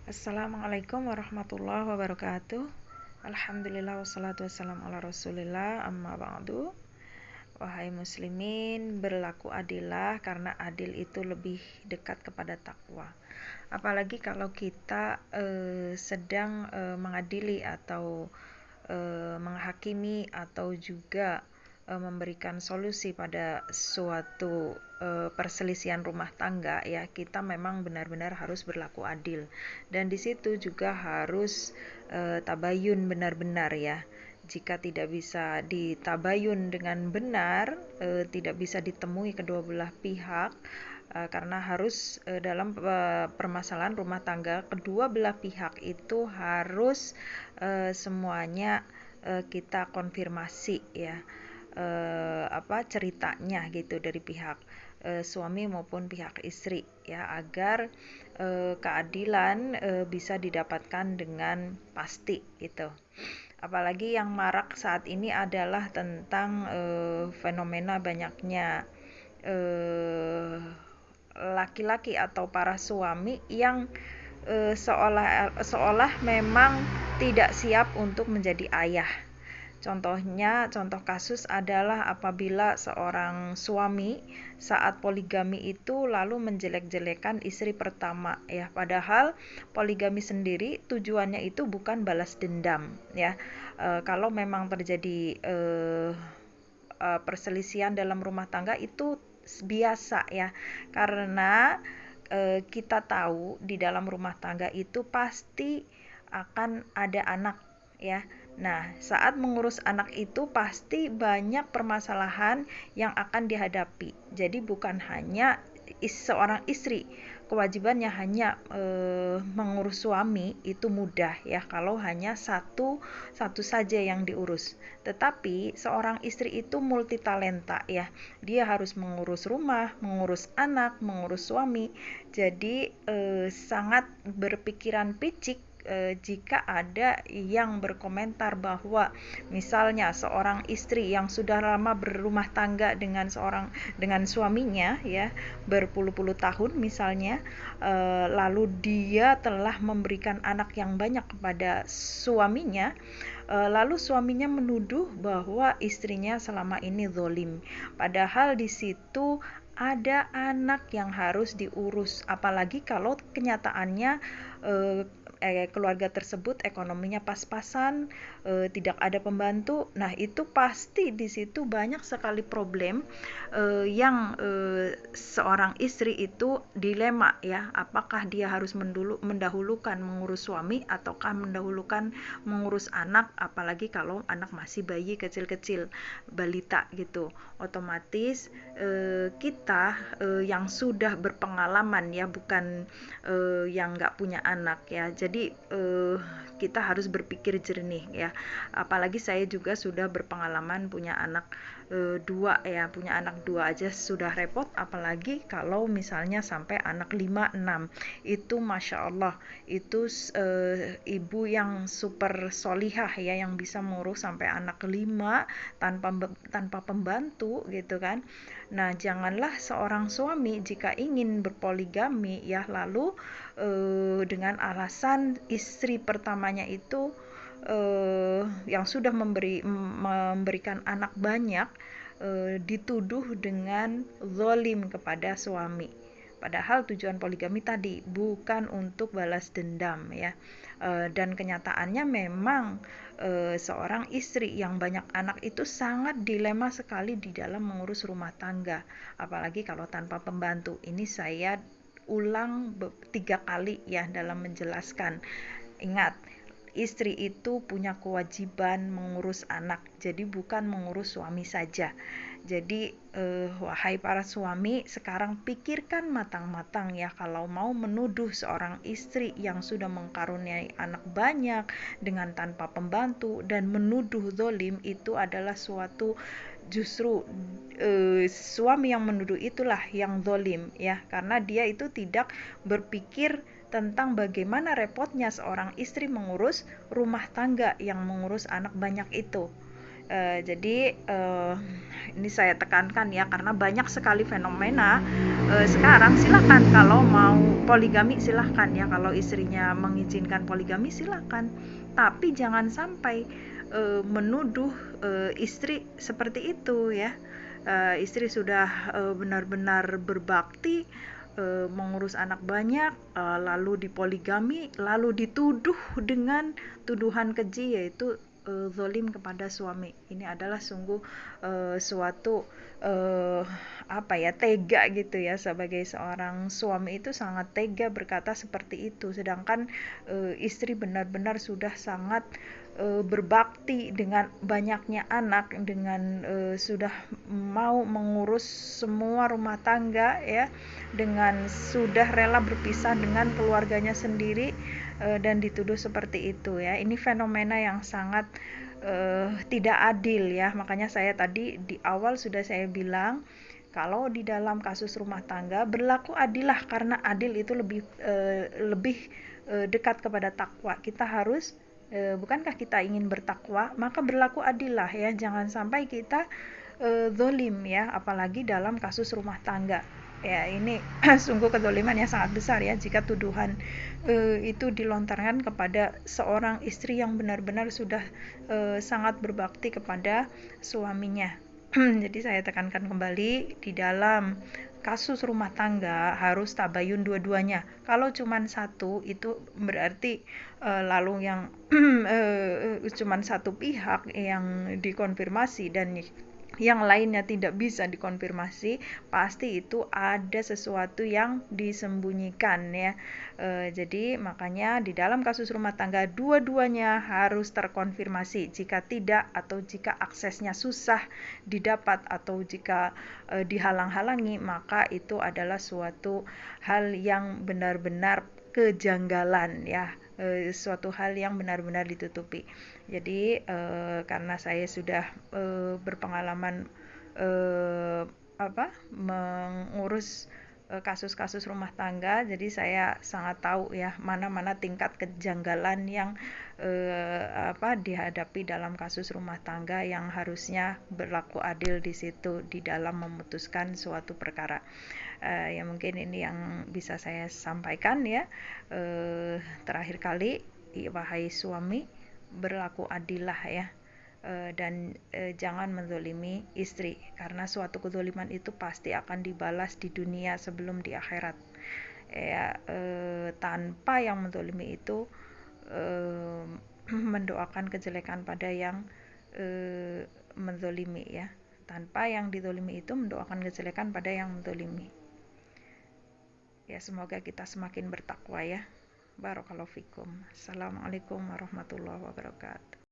Assalamualaikum warahmatullahi wabarakatuh. Alhamdulillah wassalatu wassalamu ala rasulillah amma ba'du. Wahai muslimin, berlaku adillah karena adil itu lebih dekat kepada takwa. Apalagi kalau kita sedang mengadili atau menghakimi atau juga memberikan solusi pada suatu perselisihan rumah tangga, ya kita memang benar-benar harus berlaku adil, dan di situ juga harus tabayun benar-benar ya. Jika tidak bisa ditabayun dengan benar, tidak bisa ditemui kedua belah pihak, karena harus dalam permasalahan rumah tangga kedua belah pihak itu harus semuanya kita konfirmasi ya, ceritanya gitu dari pihak suami maupun pihak istri ya, agar keadilan bisa didapatkan dengan pasti gitu. Apalagi yang marak saat ini adalah tentang fenomena banyaknya laki-laki atau para suami yang seolah memang tidak siap untuk menjadi ayah. Contoh kasus adalah apabila seorang suami saat poligami itu lalu menjelek-jelekan istri pertama ya, padahal poligami sendiri tujuannya itu bukan balas dendam ya. Kalau memang terjadi perselisihan dalam rumah tangga itu biasa ya, karena kita tahu di dalam rumah tangga itu pasti akan ada anak ya. Nah, saat mengurus anak itu pasti banyak permasalahan yang akan dihadapi. Jadi bukan hanya seorang istri kewajibannya hanya mengurus suami itu mudah ya, kalau hanya satu saja yang diurus. Tetapi seorang istri itu multitalenta ya. Dia harus mengurus rumah, mengurus anak, mengurus suami. Jadi sangat berpikiran picik jika ada yang berkomentar bahwa misalnya seorang istri yang sudah lama berumah tangga dengan suaminya ya, berpuluh-puluh tahun misalnya, lalu dia telah memberikan anak yang banyak kepada suaminya, lalu suaminya menuduh bahwa istrinya selama ini zalim, padahal di situ ada anak yang harus diurus. Apalagi kalau kenyataannya keluarga tersebut ekonominya pas-pasan, tidak ada pembantu. Nah, itu pasti di situ banyak sekali problem yang seorang istri itu dilema ya, apakah dia harus mendahulukan mengurus suami ataukah mendahulukan mengurus anak, apalagi kalau anak masih bayi kecil-kecil, balita gitu. Otomatis kita yang sudah berpengalaman ya, bukan yang nggak punya anak ya, jadi kita harus berpikir jernih ya. Apalagi saya juga sudah berpengalaman punya anak dua ya, punya anak dua aja sudah repot, apalagi kalau misalnya sampai anak 5-6, itu Masya Allah, itu ibu yang super solihah ya, yang bisa mengurus sampai anak 5 tanpa pembantu gitu kan. Nah, janganlah seorang suami jika ingin berpoligami ya, lalu dengan alasan istri pertamanya itu yang sudah memberikan anak banyak, dituduh dengan zalim kepada suami. Padahal tujuan poligami tadi bukan untuk balas dendam ya. Dan kenyataannya memang seorang istri yang banyak anak itu sangat dilema sekali di dalam mengurus rumah tangga, apalagi kalau tanpa pembantu. Ini saya ulang 3 kali ya dalam menjelaskan. Ingat, istri itu punya kewajiban mengurus anak, jadi bukan mengurus suami saja. Jadi wahai para suami, sekarang pikirkan matang-matang ya, kalau mau menuduh seorang istri yang sudah mengkaruniai anak banyak dengan tanpa pembantu dan menuduh zalim, itu adalah suatu, justru suami yang menuduh itulah yang zalim ya, karena dia itu tidak berpikir tentang bagaimana repotnya seorang istri mengurus rumah tangga yang mengurus anak banyak itu. Jadi ini saya tekankan ya, karena banyak sekali fenomena sekarang. Silahkan kalau mau poligami, silahkan ya, kalau istrinya mengizinkan poligami silahkan, tapi jangan sampai menuduh istri seperti itu ya. Istri sudah benar-benar berbakti, mengurus anak banyak, lalu dipoligami, lalu dituduh dengan tuduhan keji, yaitu zalim kepada suami. Ini adalah sungguh suatu apa ya, tega gitu ya. Sebagai seorang suami itu sangat tega berkata seperti itu, sedangkan istri benar-benar sudah sangat berbakti dengan banyaknya anak, dengan sudah mau mengurus semua rumah tangga ya, dengan sudah rela berpisah dengan keluarganya sendiri, dan dituduh seperti itu ya. Ini fenomena yang sangat tidak adil ya. Makanya saya tadi di awal sudah saya bilang, kalau di dalam kasus rumah tangga berlaku adillah, karena adil itu lebih dekat kepada takwa. Kita harus bukankah kita ingin bertakwa, maka berlaku adillah ya. Jangan sampai kita zolim ya, apalagi dalam kasus rumah tangga ya. Ini sungguh kezoliman yang sangat besar ya, jika tuduhan itu dilontarkan kepada seorang istri yang benar-benar sudah sangat berbakti kepada suaminya. Jadi saya tekankan kembali, di dalam kasus rumah tangga harus tabayun dua-duanya. Kalau cuma satu itu berarti lalu yang cuma satu pihak yang dikonfirmasi dan yang lainnya tidak bisa dikonfirmasi, pasti itu ada sesuatu yang disembunyikan ya. Jadi makanya di dalam kasus rumah tangga dua-duanya harus terkonfirmasi. Jika tidak, atau jika aksesnya susah didapat, atau jika dihalang-halangi, maka itu adalah suatu hal yang benar-benar kejanggalan ya, suatu hal yang benar-benar ditutupi. Jadi karena saya sudah berpengalaman mengurus kasus-kasus rumah tangga, jadi saya sangat tahu ya mana-mana tingkat kejanggalan yang dihadapi dalam kasus rumah tangga, yang harusnya berlaku adil di situ di dalam memutuskan suatu perkara. Ya mungkin ini yang bisa saya sampaikan ya. Terakhir kali, wahai suami, berlaku adillah ya, dan jangan menzolimi istri, karena suatu kezoliman itu pasti akan dibalas di dunia sebelum di akhirat ya. Tanpa yang menzolimi itu mendoakan kejelekan pada yang menzolimi ya. Tanpa yang dizolimi itu mendoakan kejelekan pada yang menzolimi ya. Semoga kita semakin bertakwa ya. Barakallahu fikum. Assalamualaikum warahmatullahi wabarakatuh.